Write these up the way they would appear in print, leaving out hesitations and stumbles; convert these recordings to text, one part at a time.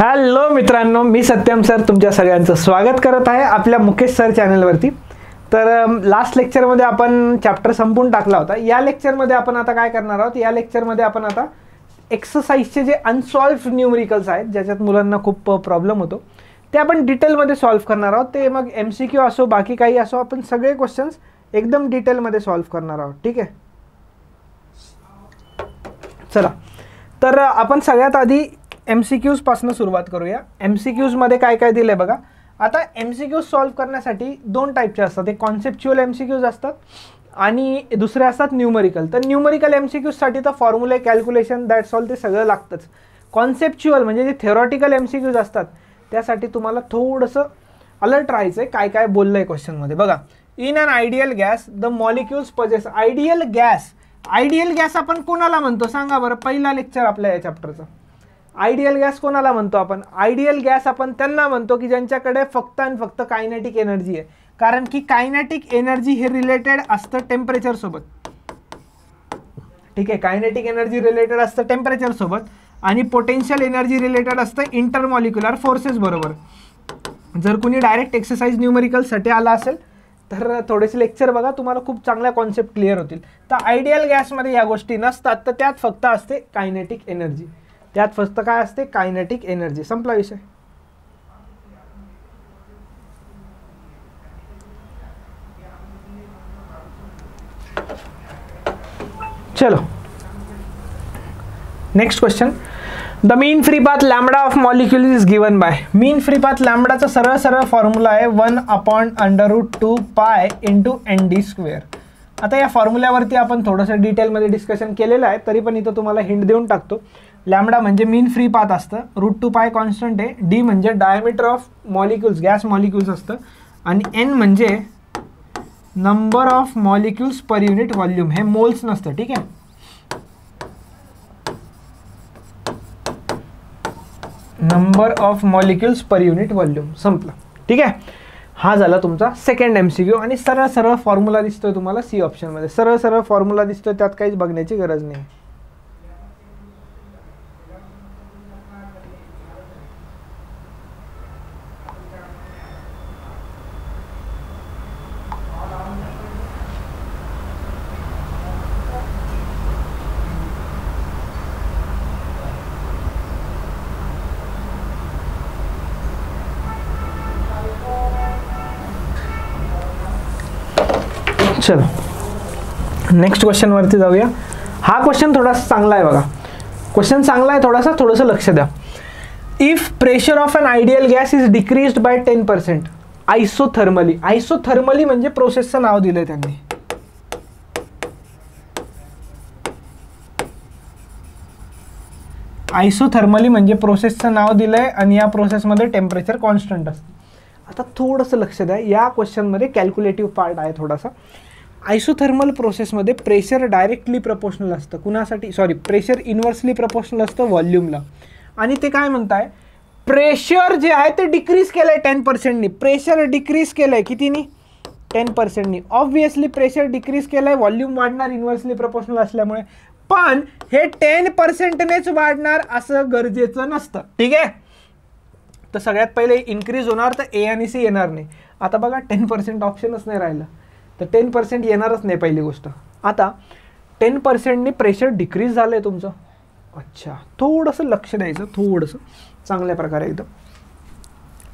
Hello मित्रांनो, मी Satyam sir तुमच्या सगळ्यांचं स्वागत करत आहे आपल्या मुकेश सर चॅनलवरती. तर लास्ट लेक्चरमध्ये आपण चॅप्टर संपून टाकला होता. या लेक्चरमध्ये आपण आता काय करणार आहोत, या लेक्चरमध्ये आपण आता एक्सरसाइजचे जे अनसॉल्व्ड न्यूमरिकल्स आहेत ज्याच्यात मुलांना खूप प्रॉब्लेम होतो ते आपण डिटेलमध्ये सॉल्व्ह करणार आहोत. ते मग MCQ असो बाकी काही असो, आपण सगळे क्वेश्चन्स एकदम डिटेलमध्ये सॉल्व्ह करणार आहोत. ठीक आहे, चला तर आपण सगळ्यात आधी MCQज पासून सुरुवात करूया. MCQज मध्ये काय काय दिले बघा. आता MCQज सॉल्व्ह करण्यासाठी दोन टाईपचे असतात, एक कॉन्सेप्च्युअल MCQज असतात आणि दुसरे असतात न्यूमरिकल. तर न्यूमरिकल MCQज साठी तर फॉर्म्युले, कॅल्क्युलेशन, दॅट्स ऑल ते सगळं लागतंच. कॉन्सेप्च्युअल म्हणजे जे थेरॉटिकल MCQज असतात त्यासाठी तुम्हाला थोडंसं अलर्ट राहायचं आहे, काय काय बोललं आहे क्वेश्चनमध्ये. बघा, in an ideal gas the molecules possess. Ideal gas आपण कोणाला म्हणतो सांगा बरं, पहिला लेक्चर आपल्या या चॅप्टरचं. आयडियल गॅस कोणाला म्हणतो आपण? आयडियल गॅस आपण त्यांना म्हणतो की ज्यांच्याकडे फक्त आणि फक्त कायनेटिक एनर्जी आहे. कारण की कायनेटिक एनर्जी हे रिलेटेड असतं टेम्परेचर सोबत. ठीक आहे, कायनेटिक एनर्जी रिलेटेड असतं टेम्परेचर सोबत आणि पोटेन्शियल एनर्जी रिलेटेड असतं इंटरमॉलिक्युलर फोर्सेस बरोबर. जर कुणी डायरेक्ट एक्सरसाइज न्यूमरिकलसाठी आला असेल तर थोडेसे लेक्चर बघा, तुम्हाला खूप चांगल्या कॉन्सेप्ट क्लिअर होतील. तर आयडियल गॅसमध्ये या गोष्टी नसतात, तर त्यात फक्त असते कायनेटिक एनर्जी. त्यात फक्त काय असते? Kinetic energy. संपला विषय. चलो next question. The mean free path lambda of molecule is given by. Mean free path लॅम्बडाचा सरळ सरळ फॉर्म्युला आहे 1/√2 पाय इंटू ND². आता या फॉर्म्युल्यावरती आपण थोडंसं डिटेलमध्ये डिस्कशन केलेलं आहे, तरी पण इथं तुम्हाला हिंट देऊन टाकतो. लॅम्बडा म्हणजे मीन फ्री पाथ असतं, √2 पाय कॉन्स्टंट आहे, D म्हणजे diameter of molecules, gas molecules असतं, आणि N म्हणजे number of molecules per unit volume. हे मोल्स नसतं. ठीक आहे, number of molecules per unit volume. संपलं. ठीक आहे, हा झाला तुमचा सेकंड MCQ. आणि सरळ सरळ फॉर्म्युला दिसतोय तुम्हाला C ऑप्शनमध्ये. सरळ सरळ फॉर्म्युला दिसतोय, त्यात काहीच बघण्याची गरज नाही. चलो नेक्स्ट क्वेश्चन वरती जाऊया. हा क्वेश्चन थोडासा चांगला आहे बघा. क्वेश्चन चांगला आहे, थोडंसं लक्ष द्या. If pressure of an ideal gas is decreased by 10% isothermally. Isothermally म्हणजे प्रोसेसचं नाव दिलंय त्यांनी. आयसोथर्मली म्हणजे प्रोसेसचं नाव दिलंय आणि या प्रोसेसमध्ये टेम्परेचर कॉन्स्टंट असतं. आता थोडंसं लक्ष द्या, या क्वेश्चनमध्ये कॅल्क्युलेटिव्ह पार्ट आहे थोडासा. आयसोथर्मल प्रोसेसमध्ये प्रेशर डायरेक्टली प्रपोर्शनल असतं. कुणासाठी? सॉरी, प्रेशर इन्व्हर्सली प्रपोर्शनल असतं व्हॉल्यूमला. आणि ते काय म्हणताय, प्रेशर जे आहे ते डिक्रीज केलंय 10%नी. प्रेशर डिक्रीज केलंय कितीनी? 10%नी. ऑब्व्हियसली प्रेशर डिक्रीज केलंय, व्हॉल्यूम वाढणार इन्व्हर्सली प्रपोर्शनल असल्यामुळे. पण हे 10%नेच वाढणार असं गरजेचं नसतं. ठीक आहे, तर सगळ्यात पहिले इन्क्रीज होणार तर A आणि C येणार नाही. आता बघा 10% ऑप्शनच नाही राहिलं, तर 10% येणारच नाही पहिली गोष्ट. आता 10%नी प्रेशर डिक्रीज झालं आहे तुमचं. अच्छा, थोडंसं लक्ष द्यायचं, थोडंसं चांगल्या प्रकारे एकदम.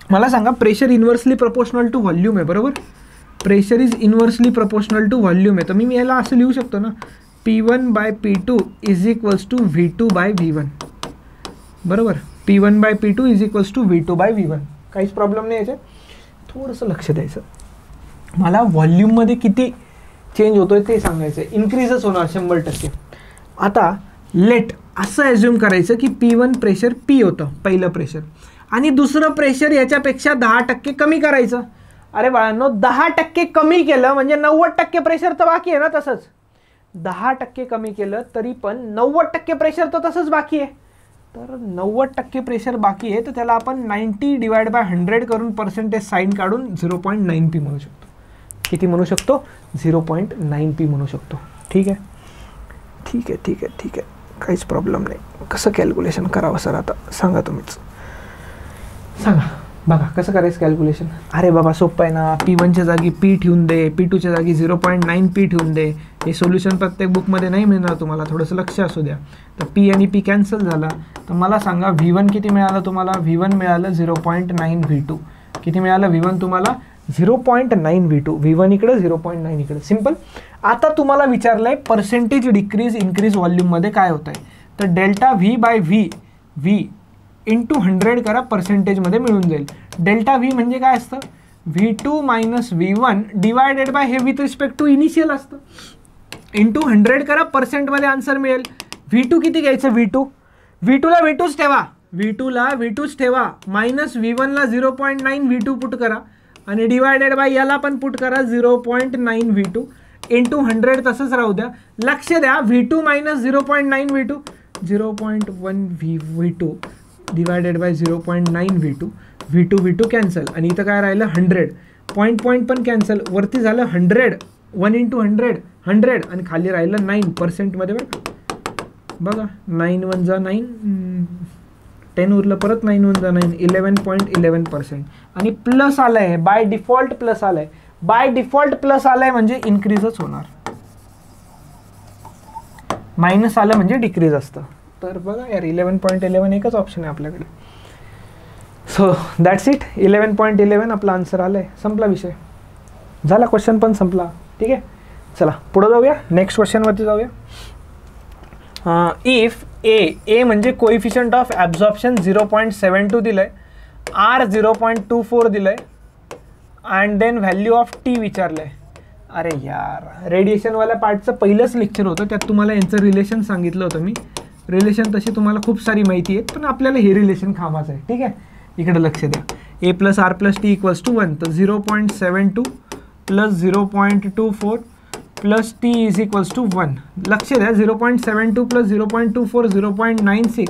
मला सांगा, pressure inversely proportional to volume आहे बरोबर. Pressure is inversely proportional to volume आहे. तर मी याला असं लिहू शकतो ना, P1/P2 is equals to V2/V1 बरोबर. P1/P2 is equals to V2/V1. काहीच प्रॉब्लेम नाही याच्यात. थोडंसं लक्ष द्यायचं. मला व्हॉल्यूममध्ये किती चेंज होतोय ते सांगायचं आहे. इन्क्रीजच होणार 100%. आता लेट असं ॲज्युम करायचं की P1 प्रेशर P होतं पहिलं प्रेशर, आणि दुसरं प्रेशर याच्यापेक्षा 10% कमी करायचं. अरे बाळांनो, 10% कमी केलं म्हणजे 90% प्रेशर तर बाकी आहे ना. तसंच 10% कमी केलं तरी पण 90% प्रेशर तर तसंच बाकी आहे. तर 90% प्रेशर बाकी आहे, तर त्याला आपण 90/100 करून पर्सेंटेज साईन काढून 0.9p म्हणू शकतो. किती म्हणू शकतो? 0.9p म्हणू शकतो. ठीक आहे, काहीच प्रॉब्लेम नाही. कसं कॅल्क्युलेशन करावं सर आता सांगा तुम्हीच. सांगा बघा कसं करायचं कॅल्क्युलेशन. अरे बाबा सोपं आहे ना, P1च्या जागी P ठेवून दे, P2च्या जागी 0.9 P ठेवून दे. हे सोल्युशन प्रत्येक बुकमध्ये नाही मिळणार तुम्हाला, थोडंसं लक्ष असू द्या. तर P आणि P कॅन्सल झाला. तर मला सांगा V1 किती मिळालं तुम्हाला. V1 मिळालं 0.9 V2. किती मिळालं V1 तुम्हाला 0.9 V2. V1 इकडं 0.9 इकडं. सिम्पल. आता तुम्हाला विचारलं आहे पर्सेंटेज डिक्रीज इन्क्रीज व्हॉल्यूममध्ये काय होतं आहे. तर delta V by V into 100 करा, पर्सेंटेजमध्ये मिळून जाईल. डेल्टा V म्हणजे काय असतं, V2 minus V1 divided by हे विथ रिस्पेक्ट टू इनिशियल असतं, इंटू 100 करा, पर्सेंटमध्ये आन्सर मिळेल. V2 किती घ्यायचं, V2ला V2च ठेवा, V2ला V2च ठेवा, मायनस V1ला 0.9 V2 पुट करा आणि डिवायडेड बाय याला पण पुट करा 0.9 V2 इंटू 100 तसंच राहू द्या. लक्ष द्या, V2 minus 0.9 V2 0.1 V2 divided by 0.9 V2 cancel आणि इथं काय राहिलं 100. पॉईंट पण कॅन्सल, वरती झालं 100, 1 इंटू 100 आणि खाली राहिलं 9%मध्ये. बघा 9 1 जा 9, 10 उरलं, परत 9 1 जा 9, 11.11%. आणि प्लस आलं आहे, बाय डिफॉल्ट प्लस आलं आहे. बाय डिफॉल्ट प्लस आलं आहे म्हणजे इन्क्रीजच होणार, मायनस आलं म्हणजे डिक्रीज असतं. तर बघा यार 11.11 एकच ऑप्शन आहे आपल्याकडे. So that's it. 11.11 आपला आन्सर आलं आहे. संपला विषय, झाला, क्वेश्चन पण संपला. ठीक आहे, चला पुढे जाऊया, नेक्स्ट क्वेश्चनवरती जाऊया. इफ ए म्हणजे कोइफिशियंट ऑफ ॲब्झॉर्प्शन 0.72 दिलं आहे, R 0.24 दिलं आहे and then value of T विचारलं आहे. अरे यार, रेडिएशनवाल्या पार्टचं पहिलंच लेक्चर होतं, त्यात तुम्हाला यांचं रिलेशन सांगितलं होतं मी. रिलेशन तशी तुम्हाला खूप सारी माहिती आहेत, पण आपल्याला हे रिलेशन कामाचं आहे. ठीक आहे, इकडे लक्ष द्या. A plus R plus T equals to 1. तर 0.72 plus 0.24 plus T is equals to 1. लक्ष द्या, 0.72 plus 0.24 0.96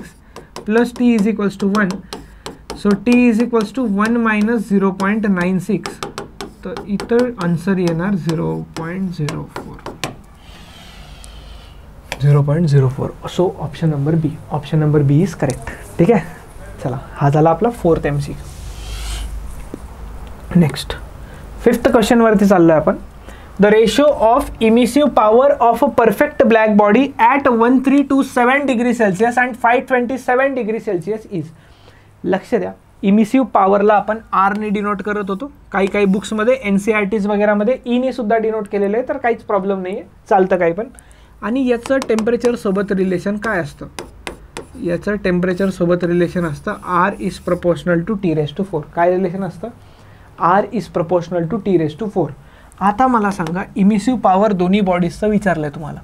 plus T is equals to 1. So T is equals to 1 minus 0.96. तर इथं आन्सर येणार 0.04. So option number B is correct. ठीक आहे, चला हा झाला आपला 4th MCQ. नेक्स्ट 5th क्वेश्चनवरती चाललो आहे आपण. The ratio of emissive power of a perfect black body at 1327 degree Celsius and 527 degree Celsius is. लक्ष द्या, इमिसिव्ह पॉवरला आपण आरने डिनोट करत होतो. काही बुक्समध्ये NCERTs वगैरेमध्ये ईने सुद्धा डिनोट केलेलं आहे, तर काहीच प्रॉब्लेम नाही आहे, चालतं काही पण. आणि याचं टेम्परेचरसोबत रिलेशन काय असतं, याचं टेम्परेचरसोबत रिलेशन असतं R is proportional to T⁴. काय रिलेशन असतं, R is proportional to T⁴. आता मला सांगा, इमिसिव्ह पॉवर दोन्ही बॉडीजचं विचारलं आहे तुम्हाला,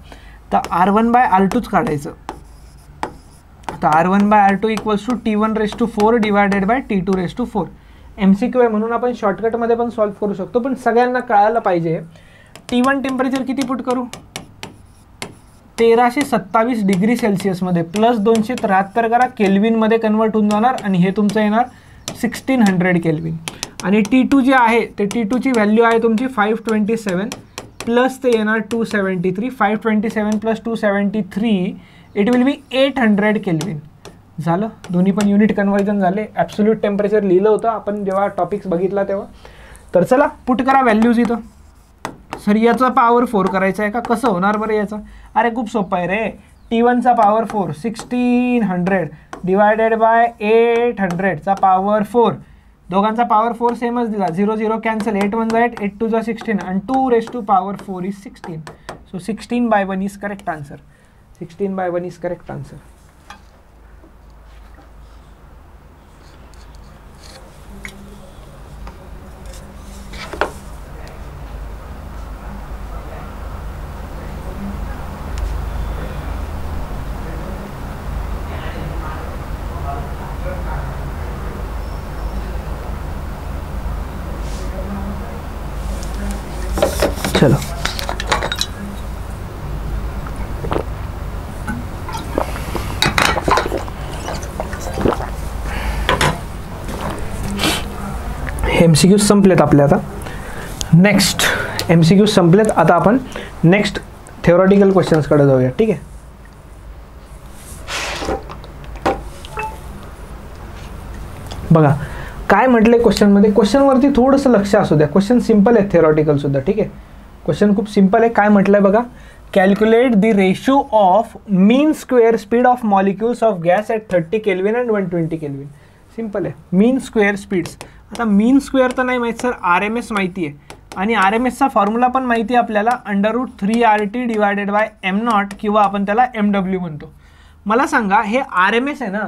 तर R1/R2च काढायचं. तर R1/R2 equals to T1⁴ divided by T2⁴. MCQ आहे म्हणून आपण शॉर्टकटमध्ये पण सॉल्व्ह करू शकतो, पण सगळ्यांना कळायला पाहिजे. T1 टेम्परेचर किती पुट करू, 1327 डिग्री सेल्सिअसमध्ये प्लस 273 करा, केल्विनमध्ये कन्वर्ट होऊन जाणार आणि हे तुमचं येणार 1600 केल्विन. आणि T2 जे आहे ते T2ची व्हॅल्यू आहे तुमची 527 प्लस ते येणार 273. 527 plus 273 it will be 800 kelvin. झालं, दोन्ही पण युनिट कन्वर्जन झाले. ॲब्सोल्यूट टेम्परेचर लिहिलं होतं आपण जेव्हा टॉपिक्स बघितला तेव्हा. तर चला पुट करा व्हॅल्यूज इथं. सर याचा पॉवर 4 करायचा आहे का, कसं होणार बरं याचं. अरे खूप सोपं आहे रे. T1चा पॉवर 4 1600 डिवायडेड बाय 800चा पॉवर 4. दोघांचा पॉवर 4 सेमच दिला, 0 0 कॅन्सल, 8 1 8, 8 2 16 आणि 2⁴ is 16. So 16/1 is correct answer. 16/1 is correct answer. चलो MCQ संपलेत आपले. आता नेक्स्ट MCQ संपलेत. आता आपण नेक्स्ट थेओरेटिकल क्वेश्चन्सकडे जाऊया. ठीक आहे, बघा काय म्हटलंय क्वेश्चनमध्ये, क्वेश्चनवरती थोडंसं लक्ष असू द्या. क्वेश्चन सिम्पल आहे, थेरॉटिकल सुद्धा. ठीक आहे, क्वेश्चन खूप सिम्पल आहे. काय म्हटलंय बघा, calculate the ratio of mean square speed of molecules of gas at 30 kelvin and 120 kelvin. Simple आहे, मीन स्क्वेअर स्पीड्स. आता मीन स्क्वेअर तर नाही माहीत सर, RMS माहिती आहे, आणि RMSचा फॉर्म्युला पण माहिती आहे आपल्याला, √3RT डिवायडेड बाय m0, किंवा आपण त्याला MW म्हणतो. मला सांगा, हे RMS आहे ना,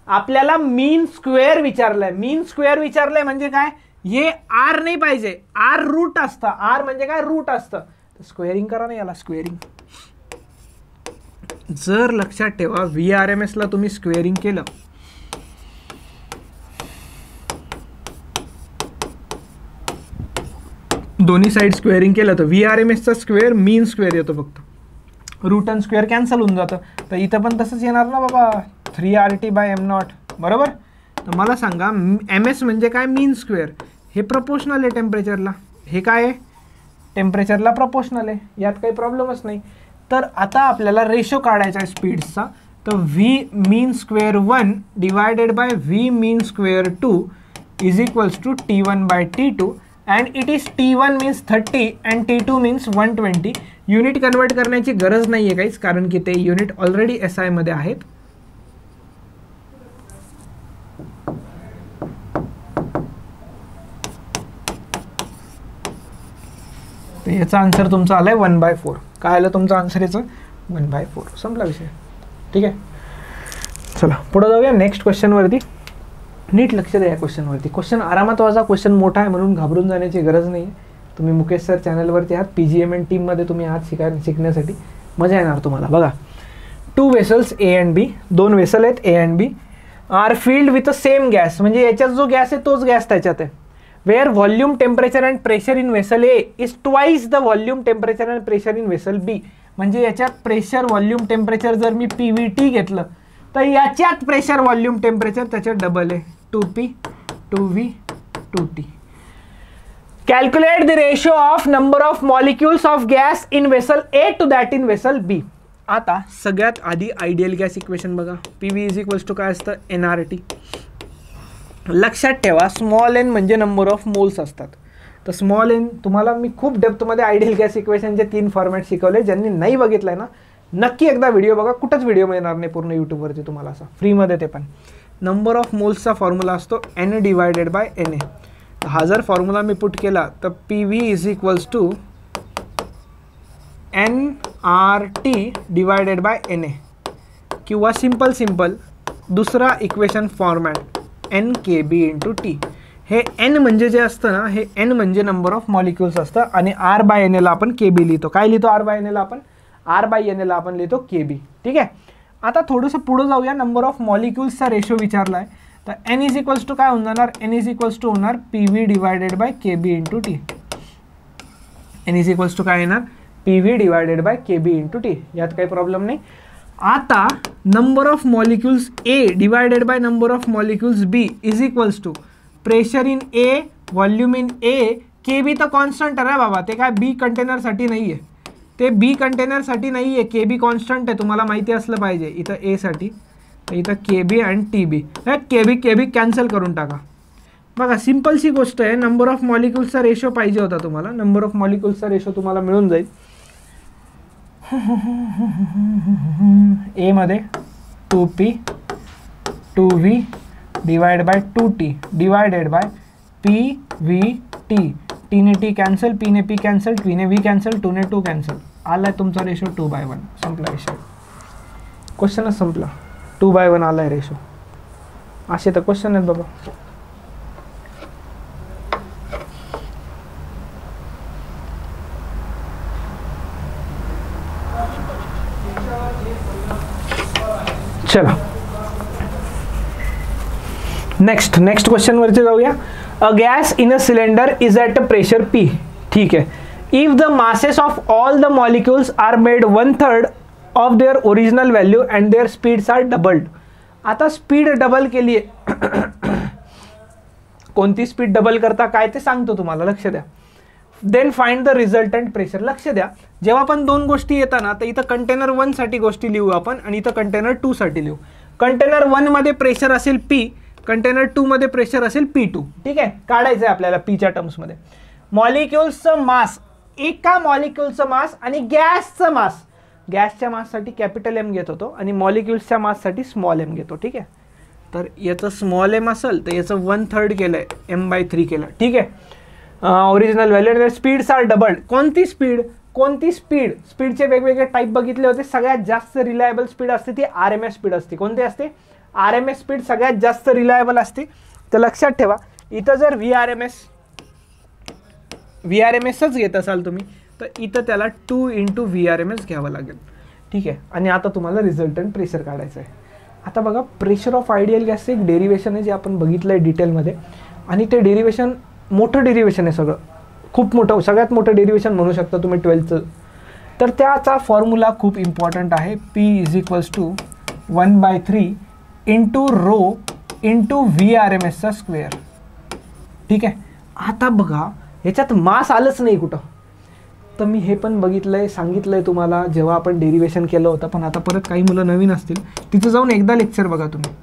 आपल्याला मीन स्क्वेअर विचारलंय. मीन स्क्वेअर विचारलंय म्हणजे काय, हे R नाही पाहिजे, R रूट असतं. R म्हणजे काय, रूट असतं. तर स्क्वेअरिंग करा ना याला, स्क्वेअरिंग. जर लक्षात ठेवा, VRMS ला तुम्ही स्क्वेअरिंग केलं, दोन्ही साईड स्क्वेअरिंग केलं तर VRMSचा स्क्वेअर मीन स्क्वेअर येतो फक्त. रूट अँड स्क्वेअर कॅन्सल होऊन जातं. तर इथं पण तसंच येणार ना बाबा, 3RT/m0, बरोबर. तर मला सांगा, MS म्हणजे काय, मीन स्क्वेअर. हे प्रपोर्शनल आहे टेम्परेचरला. हे काय आहे, टेम्परेचरला प्रपोर्शनल आहे, यात काही प्रॉब्लेमच नाही. तर आता आपल्याला रेशो काढायचा आहे स्पीड्सचा. तर V mean square 1 divided by V mean square 2 is equals to T1/T2, and it is T1 means 30 and T2 means 120. Unit convert करण्याची गरज नाही आहे काहीच, कारण की ते युनिट ऑलरेडी SI मध्ये आहेत. तर याचा आन्सर तुमचा आलाय 1/4. काय आलं तुमचं आन्सर याचं, 1/4. संपला विषय. ठीक आहे, चला पुढे जाऊया नेक्स्ट क्वेश्चनवरती. नीट लक्ष द्या या क्वेश्चनवरती. क्वेश्चन आरामात वाचा, क्वेश्चन मोठा आहे म्हणून घाबरून जाण्याची गरज नाही. तुम्ही मुकेश सर चॅनलवरती आहात, PGMN टीममध्ये तुम्ही आहात शिकण्यासाठी, मजा येणार तुम्हाला. बघा, 2 vessels A and B, 2 vessel आहेत A and B, are filled with a same gas. म्हणजे याच्यात जो गॅस आहे तोच गॅस त्याच्यात आहे. Where volume temperature and pressure in vessel A is twice the volume temperature and pressure in vessel B. म्हणजे याच्यात प्रेशर व्हॉल्यूम टेम्परेचर जर मी PVT घेतलं तर याच्यात प्रेशर व्हॉल्यूम टेम्परेचर त्याच्यात डबल आहे, 2P 2V 2T. Calculate the ratio of number of molecules of gas in vessel A to that in vessel B. आता सगळ्यात आधी आयडियल गॅस इक्वेशन बघा, PV इज इक्वल्स टू काय असतं, nRT. लक्षात ठेवा, स्मॉल n म्हणजे नंबर ऑफ मोल्स असतात. तर स्मॉल n तुम्हाला मी खूप डेप्थमध्ये आयडियल गॅस इक्वेशनचे 3 फॉर्मॅट शिकवले. ज्यांनी नाही बघितलंय ना, नक्की एकदा व्हिडिओ बघा. कुठंच व्हिडिओ मिळणार नाही पूर्ण यूट्यूबवरती तुम्हाला, असा फ्रीमध्ये. ते पण नंबर ऑफ मोल्सचा फॉर्म्युला असतो n डिवायडेड बाय Na. हा जर फॉर्म्युला मी पुट केला तर PV is equals to nRT divided by Na, किंवा सिंपल दुसरा equation format NKB into T. हे n म्हणजे जे असतं ना, हे n म्हणजे नंबर ऑफ मॉलिक्युल्स असतं, आणि R/Na ला आपण KB लिहितो. काय लिहितो R/Na ला आपण, R/Na ला आपण लिहितो KB. ठीक आहे, आता थोडंसं पुढं जाऊया. नंबर ऑफ मॉलिक्युल्सचा रेशो विचारला आहे, तर n इज इक्वल्स टू काय होणार, n इज इक्वल्स टू होणार PV divided by KB into T. n is equals to काय येणार, PV divided by KB into T. यात काही प्रॉब्लेम नाही. आता number of molecules A divided by number of molecules B is equals to pressure in A, volume in A. KB तर constant आहे बाबा, ते काय B कंटेनरसाठी नाही आहे, ते B कंटेनरसाठी नाही आहे. KB कॉन्स्टंट आहे, तुम्हाला माहिती असलं पाहिजे. इथं A साठी, तर इथं KB आणि TB. KB कॅन्सल करून टाका. बघा, सिम्पलशी गोष्ट आहे. नंबर ऑफ मॉलिक्युल्सचा रेशो पाहिजे होता तुम्हाला, नंबर ऑफ मॉलिक्युल्सचा रेशो तुम्हाला मिळून जाईल. A मध्ये 2P 2V divide by 2T divided by PVT. T ने T कॅन्सल, P ने P कॅन्सल, T ने V कॅन्सल, 2 ने 2 कॅन्सल. आलाय तुमचा रेशो 2/1. संपला विषय, क्वेश्चनच संपला. 2/1 आलाय रेशो. असे तर क्वेश्चन आहेत बाबा. चला नेक्स्ट क्वेश्चन वरती जाऊया. A gas in a cylinder is at a pressure P. ठीक आहे. If the masses of all the molecules are made 1/3 of their original value and their speeds are doubled. आता speed double केली आहे. कोणती speed double करता काय ते सांगतो तुम्हाला, लक्ष द्या. Then find the resultant pressure. लक्ष द्या, जेव्हा पण दोन गोष्टी येतात ना, तर इथं कंटेनर 1 साठी गोष्टी लिहू आपण आणि इथं कंटेनर 2 साठी लिहू. कंटेनर 1 मध्ये प्रेशर असेल P, कंटेनर 2 मध्ये प्रेशर असेल P2. ठीक आहे, काढायचं आहे आपल्याला पीच्या टर्म्समध्ये. मॉलिक्युल्सचं मास, एका मॉलिक्युलचं मास आणि गॅसचं मास, गॅसच्या माससाठी कॅपिटल M घेत होतो आणि मॉलिक्युल्सच्या माससाठी स्मॉल m घेतो. ठीक आहे, तर याचं स्मॉल m असेल तर याचं 1/3 केलं आहे, m/3 केलं. ठीक आहे, original value. Speeds are doubled. कोणती स्पीड? स्पीडचे वेगवेगळे टाईप बघितले होते. सगळ्यात जास्त रिलायबल स्पीड असते ती RMS स्पीड असते. कोणती असते? RMS स्पीड सगळ्यात जास्त रिलायबल असते. तर लक्षात ठेवा, इथं जर VRMSच घेत असाल तुम्ही तर इथं त्याला 2 × VRMS घ्यावं लागेल. ठीक आहे, आणि आता तुम्हाला रिझल्टंट प्रेशर काढायचं आहे. आता बघा, प्रेशर ऑफ आयडियल गॅसचं एक डेरिवेशन आहे जे आपण बघितलं आहे डिटेलमध्ये, आणि ते डेरिवेशन मोठं डेरिवेशन आहे, सगळं खूप मोठं, सगळ्यात मोठं डेरिवेशन म्हणू शकता तुम्ही 12th. तर त्याचा फॉर्म्युला खूप इम्पॉर्टंट आहे. P = 1/3 × ρ × VRMSचा square. ठीक आहे, आता बघा ह्याच्यात मास आलंच नाही कुठं. तर मी हे पण बघितलंय, सांगितलंय तुम्हाला जेव्हा आपण डेरिवेशन केलं होतं, पण आता परत काही मुलं नवीन असतील तिथं जाऊन एकदा लेक्चर बघा तुम्ही.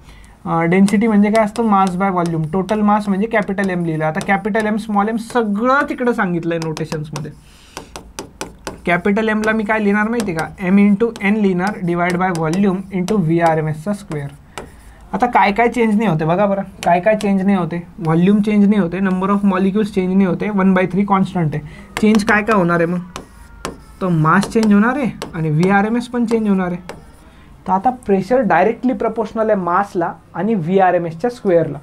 डेन्सिटी म्हणजे काय असतं? Mass by volume. Total mass म्हणजे कॅपिटल M लिहिलं. आता कॅपिटल M स्मॉल m सगळं तिकडं सांगितलं आहे नोटेशन्समध्ये. कॅपिटल Mला मी काय लिहिणार माहिती का? M × N लिहिणार डिवाइड बाय व्हॉल्यूम × VRMSचा स्क्वेअर. आता काय काय चेंज नाही होते बघा बरं, काय काय चेंज नाही होते? व्हॉल्यूम चेंज नाही होते, नंबर ऑफ मॉलिक्युल्स चेंज नाही होते, 1/3 कॉन्स्टंट आहे. चेंज काय काय होणार आहे मग? तर मास चेंज होणार आहे आणि VRMS पण चेंज होणार आहे. तर आता प्रेशर डायरेक्टली प्रपोर्शनल आहे मासला आणि VRMSच्या स्क्वेअरला.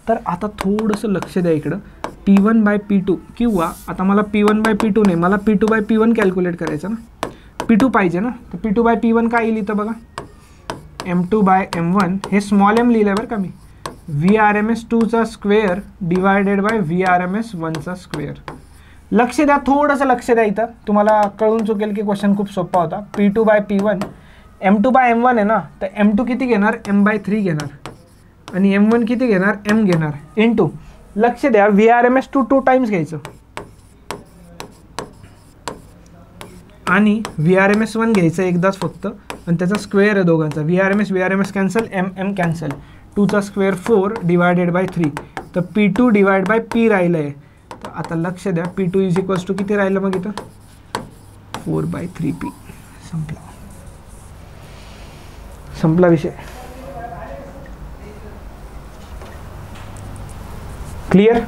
तर आता थोडंसं लक्ष द्या इकडं. P1/P2 किंवा आता मला P1/P2 नाही, मला P2/P1 कॅल्क्युलेट करायचं ना. P2 पाहिजे ना, तर P2/P1 काय येईल इथं बघा? M2/M1 हे स्मॉल m लिहिलं आहे बरं का मी. VRMS2चा स्क्वेअर डिवायडेड बाय VRMS1चा स्क्वेअर. लक्ष द्या, थोडंसं लक्ष द्या, इथं तुम्हाला कळून चुकेल की क्वेश्चन खूप सोपा होता. P2/P1 M2/M1 आहे ना, तर M2 किती घेणार? M/3 घेणार आणि M1 किती घेणार? M घेणार इंटू. लक्ष द्या, VRMS2 2 टाइम्स घ्यायचं आणि VRMS1 घ्यायचं एकदाच फक्त, आणि त्याचा स्क्वेअर आहे दोघांचा. VRMS cancel, M cancel. 2चा स्क्वेअर 4 डिवायडेड बाय 3. तर P2 डिवाइड बाय P राहिलं आहे. तर आता लक्ष द्या, P2 = किती राहिलं मग इथं? 4/3P. संपला विषय. क्लिअर?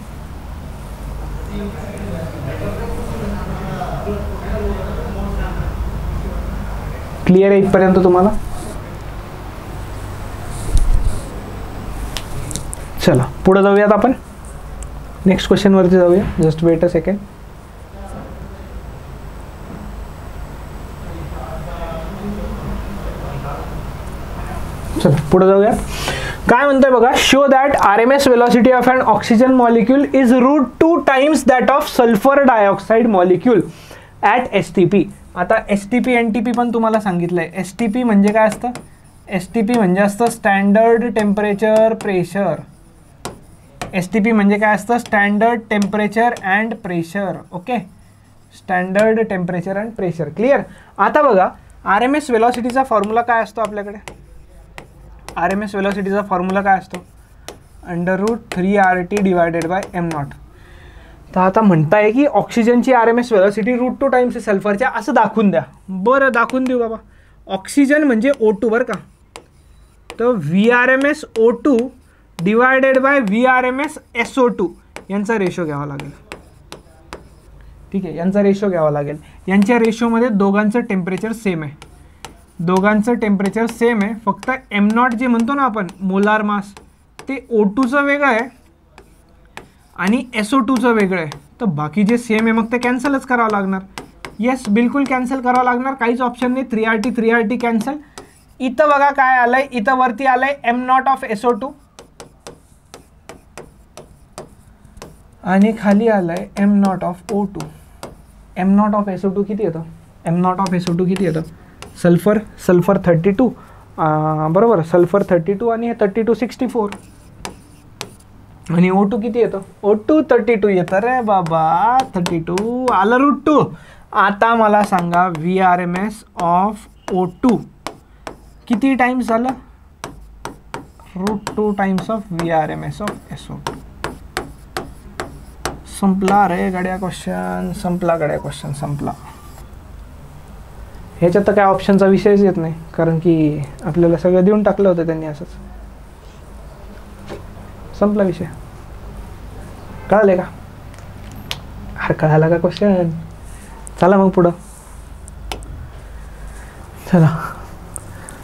क्लिअर आहे इथपर्यंत तुम्हाला? चला पुढे जाऊयात आपण. नेक्स्ट क्वेश्चन वरती जाऊया. Just wait a second. चला पुढे जाऊया. काय म्हणतोय बघा? Show that RMS velocity of an oxygen molecule is √2 times that of sulphur dioxide molecule at STP. आता STP NTP पण तुम्हाला सांगितलंय. STP म्हणजे काय असतं? STP म्हणजे असतं स्टँडर्ड टेम्परेचर प्रेशर. STP म्हणजे काय असतं? Standard temperature and pressure. Okay, standard temperature and pressure. Clear? आता बघा, RMS वेलॉसिटीचा फॉर्म्युला काय असतो आपल्याकडे? RMS वेलॉसिटीचा फॉर्म्युला काय असतो? √3RT divided by M0. तर आता म्हणताय की ऑक्सिजनची RMS वेलॉसिटी √2 टाइम्स आहे सल्फरच्या, असं दाखवून द्या. बरं, दाखवून देऊ बाबा. ऑक्सिजन म्हणजे O2 बरं का. तर VRMS O2 divided by VRMS SO2 यांचा रेशो घ्यावा लागेल. ठीक आहे, यांचा रेशो घ्यावा लागेल. यांच्या रेशोमध्ये दोघांचं टेम्परेचर सेम आहे. दोघांचं टेम्परेचर सेम आहे, फक्त M0 जे म्हणतो ना आपण मोलार मास, ते O2चं वेगळं आहे आणि SO2चं वेगळं आहे. तर बाकी जे सेम आहे मग ते कॅन्सलच करावं लागणार. येस, बिलकुल कॅन्सल करावं लागणार, काहीच ऑप्शन नाही. 3RT cancel. इथं बघा काय आलंय, इथं वरती आलंय M0 ऑफ SO2 आणि खाली आलंय M0 of O2. M0 of SO2 किती येतं? M0 ऑफ SO2 किती येतं? सल्फर 32 बरोबर, सल्फर 32 आणि हे 32 64 आणि O2 किती येतं? O2 32 येतं रे बाबा. 32 आलं √2. आता मला सांगा VRMS ऑफ O2 किती टाइम्स झालं? √2 times of VRMS of SO2. संपला रे गड्या क्वेश्चन, संपला गड्या क्वेश्चन, संपला. ह्याच्यात तर काय ऑप्शनचा विषयच येत नाही, कारण की आपल्याला सगळं देऊन टाकलं होतं त्यांनी असंच. संपला विषय. कळाले का? अरे कळाला का क्वेश्चन? चला मग पुढं. चला.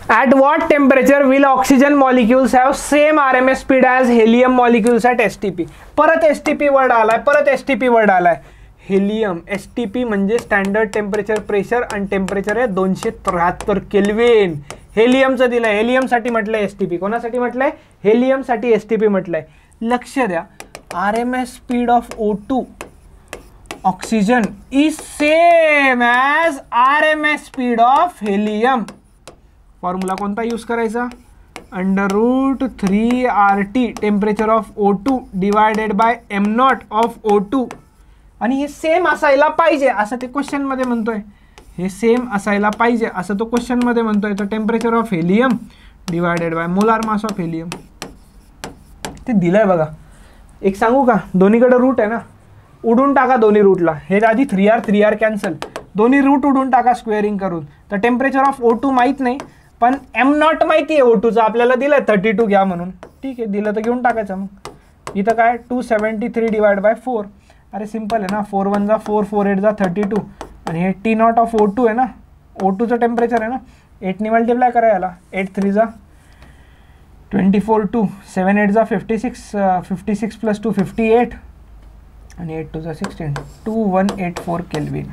At what temperature will oxygen molecules have same RMS speed as helium molecules at STP? परत STP वर्ड आलाय, परत STP वर्ड आलाय. हेलियम, STP म्हणजे स्टँडर्ड टेम्परेचर प्रेशर आणि टेम्परेचर आहे 273 केल्विन. हेलियमचं दिलंय, हेलियमसाठी म्हटलंय STP. कोणासाठी म्हटलंय? हेलियमसाठी STP म्हटलंय. लक्ष द्या, RMS speed of O2 oxygen is same as RMS speed of helium. Formula कोणता यूज करायचा? √3RT temperature of O2 divided by m0 of O2. आणि हे सेम असायला पाहिजे असं ते क्वेश्चनमध्ये म्हणतोय. हे सेम असायला पाहिजे असं तो क्वेश्चनमध्ये म्हणतोय. तर temperature of helium divided by molar mass of helium ते दिलंय बघा. एक सांगू का, दोन्हीकडे रूट आहे ना, उडून टाका दोन्ही रूटला. हे आधी 3R कॅन्सल, दोन्ही रूट उडून टाका स्क्वेअरिंग करून. तर टेम्परेचर ऑफ O2 माहीत नाही, पण m0 माहिती आहे O2चा, आपल्याला दिलं 32 घ्या म्हणून. ठीक आहे, दिलं तर घेऊन टाकायचं. मग इथं काय 273 डिवाइड बाय 4. अरे सिंपल आहे ना, 4 1 जा 4, 4 8 जा 32. आणि हे T0 ऑफ O2 आहे ना, O2चं टेम्परेचर आहे ना, 8ने मल्टिप्लाय करा याला. 8 3 जा 24, 2 7 8 जा 56, 56 प्लस 2 58, आणि 8 2 जा 16, 2184 केल्विन.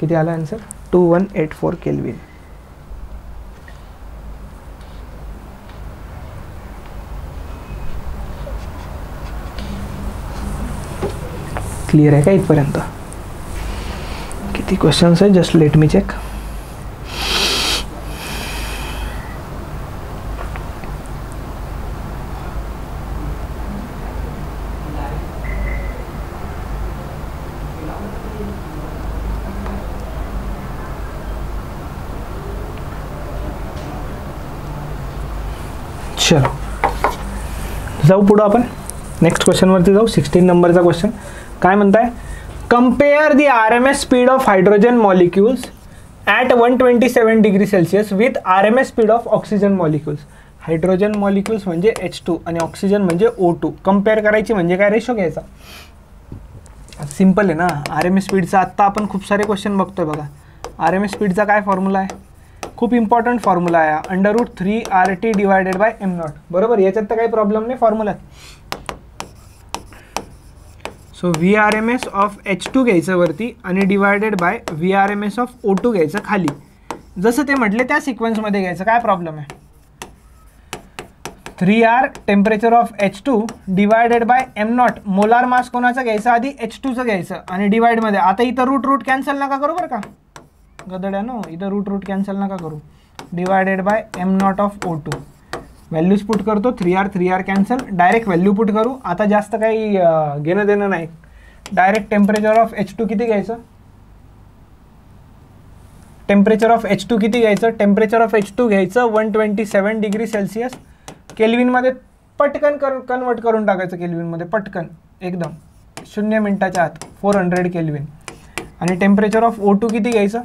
किती आला आन्सर? 2184 केल्विन. क्लियर आहे का इथपर्यंत? किती क्वेश्चन्स आहे? Just let me check. चलो जाऊ पुढं आपण नेक्स्ट क्वेश्चनवरती जाऊ. 16 नंबरचा क्वेश्चन काय म्हणताय? Compare the RMS speed of hydrogen molecules at 127 degree Celsius with RMS speed of oxygen molecules. Hydrogen molecules म्हणजे H2 आणि ऑक्सिजन म्हणजे O2. कंपेअर करायची म्हणजे काय? रेशो घ्यायचा. सिंपल आहे ना. RMS स्पीडचा आत्ता आपण खूप सारे क्वेश्चन बघतोय बघा. RMS स्पीडचा काय फॉर्म्युला आहे? खूप इम्पॉर्टंट फॉर्म्युला आहे, √3RT डिवायडेड बाय m0. बरोबर, याच्यात तर काही प्रॉब्लेम नाही फॉर्म्युल्यात. सो VRMS ऑफ H2 घ्यायचं वरती आणि divided by VRMS of O2 घ्यायचं खाली. जसं ते म्हटले त्या सिक्वेन्समध्ये घ्यायचं. काय प्रॉब्लेम आहे? 3R temperature of H2 divided by m0. Molar mass कोणाचं घ्यायचं? आधी H2चं घ्यायचं आणि डिवाइडमध्ये. आता इथं रूट कॅन्सल नका करू बरं का गदड्यानो, इथं रूट कॅन्सल नका करू. Divided by m0 of O2. Values put करतो. 3R cancel, direct value put करू. आता जास्त काही घेणं देणं नाही. डायरेक्ट टेम्परेचर ऑफ H2 किती घ्यायचं? टेम्परेचर ऑफ H2 किती घ्यायचं? टेम्परेचर ऑफ H2 घ्यायचं 127 डिग्री सेल्सिअस. केल्विनमध्ये पटकन कन्वर्ट करून टाकायचं. केल्विनमध्ये पटकन एकदम 0 मिनिटाच्या आत 400 केल्विन. आणि टेम्परेचर ऑफ O2 किती घ्यायचं?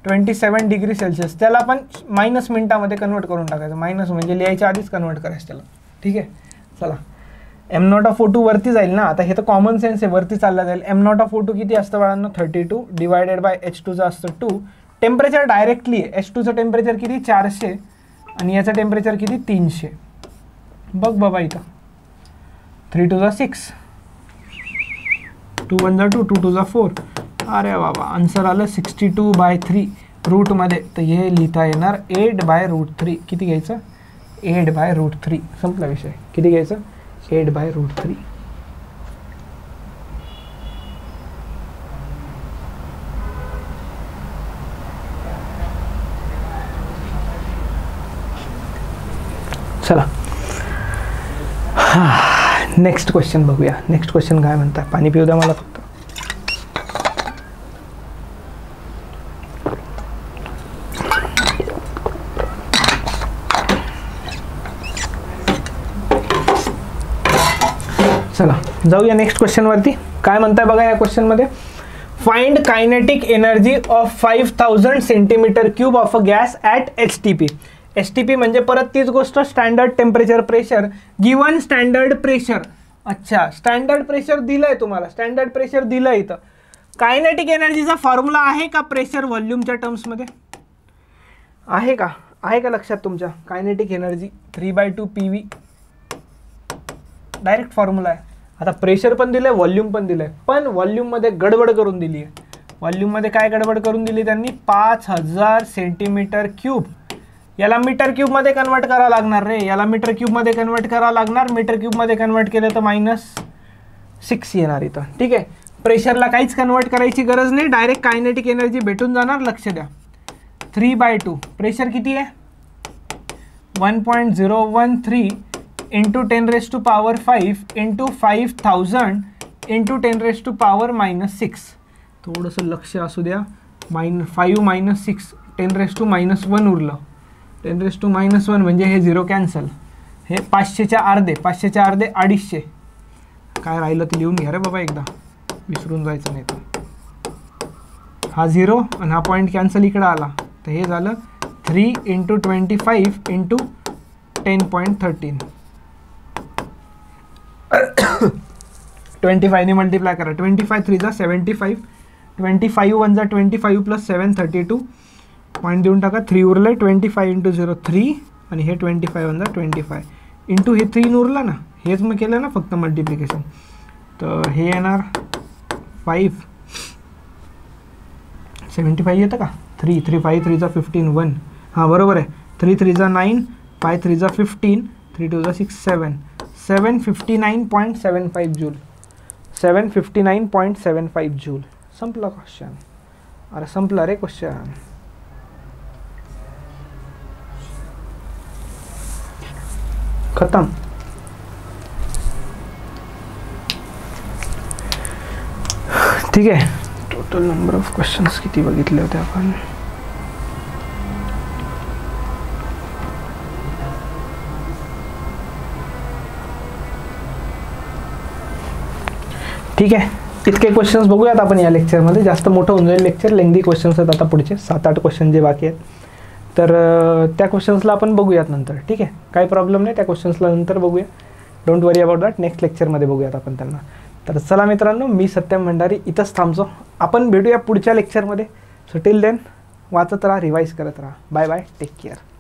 27 डिग्री सेल्सिअस. त्याला आपण मायनस मिनिटामध्ये कन्वर्ट करून टाकायचं. मायनस म्हणजे लिहायच्या आधीच कन्वर्ट करायचं त्याला. ठीक आहे, चला. m0 ऑफ O2 वरती जाईल ना. आता हे तर कॉमन सेन्स आहे, वरती चालला जाईल. m0 ऑफ O2 किती असतं बाळांनो? 32 डिवायडेड बाय H2चं असतं 2. टेम्परेचर डायरेक्टली आहे. H2चं टेम्परेचर किती? 400 आणि याचं टेम्परेचर किती? 300. बघ बाबा इथं 3 2 जा 6, 2 1 जा 2, 2 2 जा 4. अरे बाबा आन्सर आलं 62/3 रूटमध्ये. तर हे लिहिता येणार 8/√3. किती घ्यायचं? 8/√3. संपला विषय. किती घ्यायचं? 8/√3. चला नेक्स्ट क्वेश्चन बघूया. नेक्स्ट क्वेश्चन काय म्हणता? पाणी पिऊ द्या मला फक्त. चला जाऊया नेक्स्ट क्वेश्चनवरती. काय म्हणताय बघा या क्वेश्चनमध्ये, find kinetic energy of 5000 centimetre cube of a gas at HTP. HTP म्हणजे परत तीच गोष्ट, standard temperature pressure given standard pressure. अच्छा, स्टँडर्ड प्रेशर दिलंय तुम्हाला, स्टँडर्ड प्रेशर दिलंय इथं. कायनेटिक एनर्जीचा फॉर्म्युला आहे का प्रेशर व्हॉल्यूमच्या टर्म्समध्ये? आहे का? आहे का लक्षात तुमच्या? Kinetic energy 3/2 PV direct formula आहे. आता प्रेशर पण दिलं आहे, व्हॉल्यूम पण दिलं आहे, पण व्हॉल्यूममध्ये गडबड करून दिली आहे. व्हॉल्यूममध्ये काय गडबड करून दिली त्यांनी? 5000 सेंटीमीटर क्यूब. याला मीटर क्यूबमध्ये कन्वर्ट करावं लागणार रे, याला मीटर क्यूबमध्ये कन्वर्ट करावं लागणार. मीटर क्यूबमध्ये कन्वर्ट केलं तर -6 येणार इथं. ठीक आहे, प्रेशरला काहीच कन्वर्ट करायची गरज नाही, डायरेक्ट कायनेटिक एनर्जी भेटून जाणार. लक्ष द्या, 3/2 प्रेशर किती आहे? 1.013 इंटू 10⁵ इंटू 5000 इंटू 10⁻⁻6. थोडंसं लक्ष असू द्या. 5 - 6 10⁻⁻1 उरलं. 10⁻⁻1 म्हणजे हे 0 कॅन्सल. हे 500च्या अर्धे, 500च्या अर्धे 250. काय राहिलं ते लिहून घ्या रे बाबा एकदा, विसरून जायचं नाही तर. हा 0 आणि हा पॉईंट कॅन्सल इकडं आला, तर हे झालं 3 इंटू 25 इंटू 10.13. 25ने मल्टिप्लाय करा. 25 3 जा 75, 25 1 जा 25 प्लस 7 32. पॉईंट देऊन टाका. 3 उरलं. 25 इंटू 0 3 आणि हे 25 1 जा 25 इंटू हे 3 उरलं ना, हेच मग केलं ना फक्त मल्टिप्लिकेशन. तर हे येणार 5 75 येतं का? 3 3 5 3 जा 15 1. हां बरोबर आहे. 3 3 जा 9, 5 3 जा 15, 3 2 जा 6 7. 759.75 जूल. 759.75 जूल. संपला क्वेश्चन. अरे संपला रे क्वेश्चन. खतम. ठीक आहे, टोटल नंबर ऑफ क्वेश्चन्स किती बघितले होते आपण? ठीक आहे, इतके क्वेश्चन्स बघूयात आपण या लेक्चरमध्ये. जास्त मोठं होऊन जाईल लेक्चर, लेंदी क्वेश्चन्स आहेत आता पुढचे 7-8 क्वेश्चन जे बाकी आहेत. तर त्या क्वेश्चन्सला आपण बघूयात नंतर. ठीक आहे, काही प्रॉब्लेम नाही, त्या क्वेश्चन्सला नंतर बघूया. Don't worry about that. Next लेक्चरमध्ये बघूयात आपण त्यांना. तर चला मित्रांनो, मी सत्यम भंडारी इथंच थांबतो. आपण भेटूया पुढच्या लेक्चरमध्ये. सो टिल देन वाचत राहा, रिवाईज करत राहा. Bye bye, take care.